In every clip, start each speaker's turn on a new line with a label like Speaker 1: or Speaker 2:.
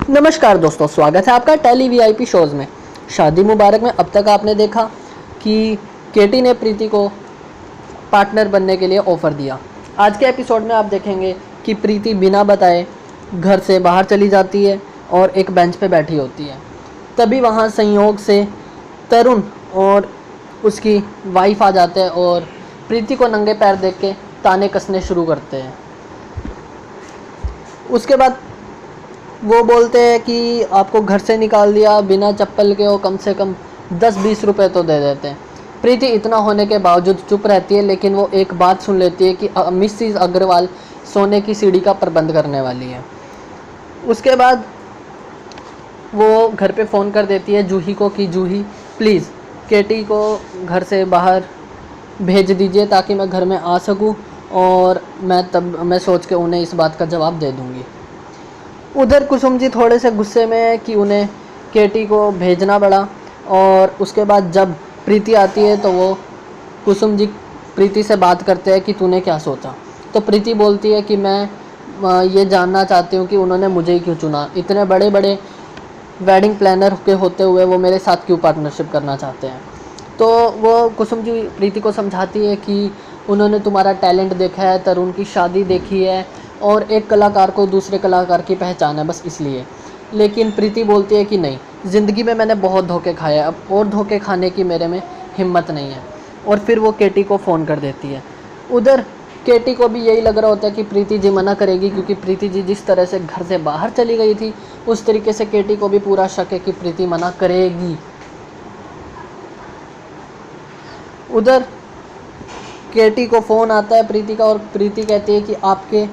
Speaker 1: नमस्कार दोस्तों, स्वागत है आपका टेली वीआईपी शोज़ में। शादी मुबारक में अब तक आपने देखा कि केटी ने प्रीति को पार्टनर बनने के लिए ऑफ़र दिया। आज के एपिसोड में आप देखेंगे कि प्रीति बिना बताए घर से बाहर चली जाती है और एक बेंच पे बैठी होती है। तभी वहाँ संयोग से तरुण और उसकी वाइफ आ जाते हैं और प्रीति को नंगे पैर देख के ताने कसने शुरू करते हैं। उसके बाद वो बोलते हैं कि आपको घर से निकाल दिया बिना चप्पल के, हो कम से कम 10-20 रुपए तो दे देते हैं। प्रीति इतना होने के बावजूद चुप रहती है, लेकिन वो एक बात सुन लेती है कि मिसेस अग्रवाल सोने की सीढ़ी का प्रबंध करने वाली है। उसके बाद वो घर पे फ़ोन कर देती है जूही को कि जूही प्लीज़ केटी को घर से बाहर भेज दीजिए ताकि मैं घर में आ सकूं, और मैं सोच के उन्हें इस बात का जवाब दे दूंगी। उधर कुसुम जी थोड़े से गुस्से में है कि उन्हें केटी को भेजना पड़ा। और उसके बाद जब प्रीति आती है तो वो कुसुम जी प्रीति से बात करते हैं कि तूने क्या सोचा। तो प्रीति बोलती है कि मैं ये जानना चाहती हूँ कि उन्होंने मुझे ही क्यों चुना। इतने बड़े बड़े वेडिंग प्लानर के होते हुए वो मेरे साथ क्यों पार्टनरशिप करना चाहते हैं। तो वो कुसुम जी प्रीति को समझाती है कि उन्होंने तुम्हारा टैलेंट देखा है, तरुण की शादी देखी है, और एक कलाकार को दूसरे कलाकार की पहचान है, बस इसलिए। लेकिन प्रीति बोलती है कि नहीं, ज़िंदगी में मैंने बहुत धोखे खाए, अब और धोखे खाने की मेरे में हिम्मत नहीं है। और फिर वो केटी को फ़ोन कर देती है। उधर केटी को भी यही लग रहा होता है कि प्रीति जी मना करेगी, क्योंकि प्रीति जी जिस तरह से घर से बाहर चली गई थी उस तरीके से केटी को भी पूरा शक है कि प्रीति मना करेगी। उधर केटी को फ़ोन आता है प्रीति का, और प्रीति कहती है कि आपके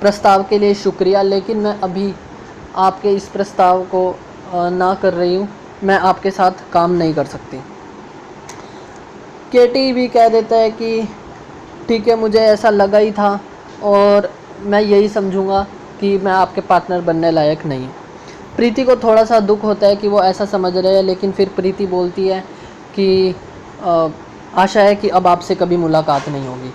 Speaker 1: प्रस्ताव के लिए शुक्रिया, लेकिन मैं अभी आपके इस प्रस्ताव को ना कर रही हूँ, मैं आपके साथ काम नहीं कर सकती। केटी भी कह देता है कि ठीक है, मुझे ऐसा लगा ही था और मैं यही समझूंगा कि मैं आपके पार्टनर बनने लायक नहीं हूँ। प्रीति को थोड़ा सा दुख होता है कि वो ऐसा समझ रहे हैं, लेकिन फिर प्रीति बोलती है कि आशा है कि अब आपसे कभी मुलाकात नहीं होगी।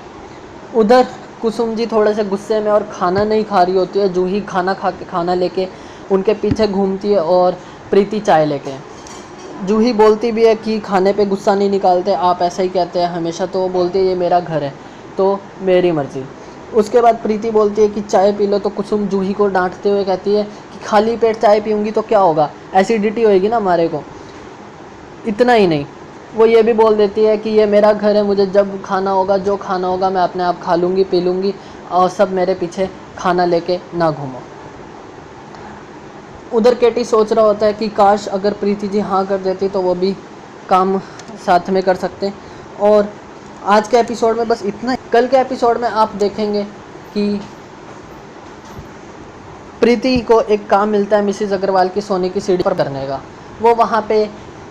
Speaker 1: उधर कुसुम जी थोड़े से गुस्से में और खाना नहीं खा रही होती है। जूही खाना लेके उनके पीछे घूमती है और प्रीति चाय लेके। जूही बोलती भी है कि खाने पे गुस्सा नहीं निकालते, आप ऐसा ही कहते हैं हमेशा। तो वो बोलती है ये मेरा घर है तो मेरी मर्ज़ी। उसके बाद प्रीति बोलती है कि चाय पी लो, तो कुसुम जूही को डांटते हुए कहती है कि खाली पेट चाय पीऊँगी तो क्या होगा, एसिडिटी होएगी ना हमारे को। इतना ही नहीं, वो ये भी बोल देती है कि ये मेरा घर है, मुझे जब खाना होगा, जो खाना होगा मैं अपने आप खा लूँगी, पी लूँगी, और सब मेरे पीछे खाना लेके ना घूमो। उधर केटी सोच रहा होता है कि काश अगर प्रीति जी हाँ कर देती तो वो भी काम साथ में कर सकते। और आज के एपिसोड में बस इतना। कल के एपिसोड में आप देखेंगे कि प्रीति को एक काम मिलता है मिसेस अग्रवाल की सोने की सीढ़ी पर करने का। वो वहाँ पे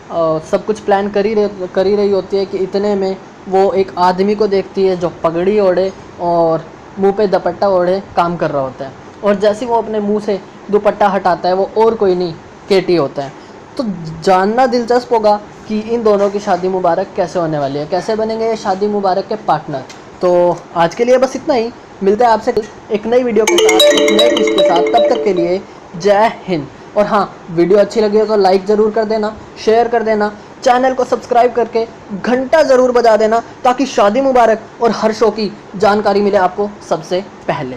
Speaker 1: सब कुछ प्लान कर ही रही होती है कि इतने में वो एक आदमी को देखती है जो पगड़ी ओढ़े और मुंह पे दुपट्टा ओढ़े काम कर रहा होता है। और जैसे वो अपने मुंह से दुपट्टा हटाता है वो और कोई नहीं, केटी होता है। तो जानना दिलचस्प होगा कि इन दोनों की शादी मुबारक कैसे होने वाली है, कैसे बनेंगे ये शादी मुबारक के पार्टनर। तो आज के लिए बस इतना ही। मिलते हैं आपसे एक नई वीडियो के साथ, एक नए ट्विस्ट के साथ। तब तक के लिए जय हिंद। और हाँ, वीडियो अच्छी लगी हो तो लाइक ज़रूर कर देना, शेयर कर देना, चैनल को सब्सक्राइब करके घंटा ज़रूर बजा देना, ताकि शादी मुबारक और हर शो की जानकारी मिले आपको सबसे पहले।